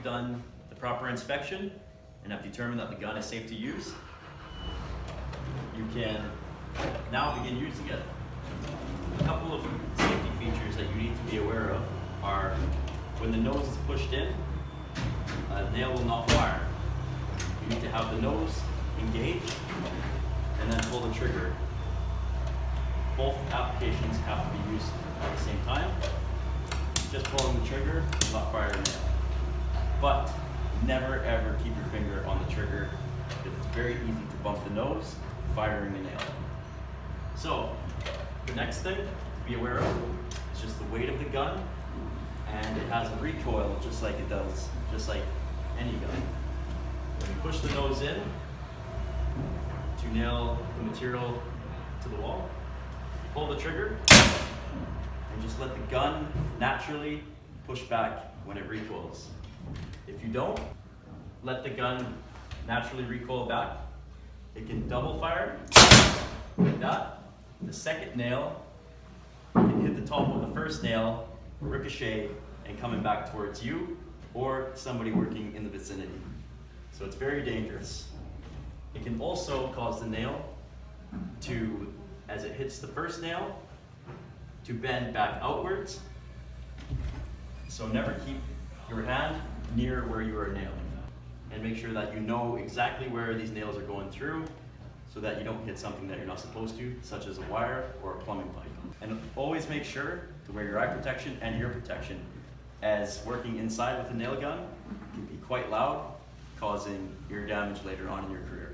done the proper inspection and have determined that the gun is safe to use, you can now begin using it. A couple of safety features that you need to be aware of are when the nose is pushed in, a nail will not fire. You need to have the nose engaged and then pull the trigger. Both applications have to be used at the same time. Just pulling the trigger will not fire a nail. But never ever keep your finger on the trigger because it's very easy to bump the nose firing a nail. So the next thing to be aware of is just the weight of the gun, and it has a recoil just like any gun. When you push the nose in to nail the material to the wall, pull the trigger and just let the gun naturally push back when it recoils. If you don't let the gun naturally recoil back, it can double fire like that. The second nail can hit the top of the first nail, ricochet, and coming back towards you or somebody working in the vicinity. So it's very dangerous. It can also cause the nail to, as it hits the first nail, to bend back outwards. So never keep your hand near where you are nailing. And make sure that you know exactly where these nails are going through so that you don't hit something that you're not supposed to, such as a wire or a plumbing pipe. And always make sure to wear your eye protection and ear protection, as working inside with a nail gun can be quite loud, causing ear damage later on in your career.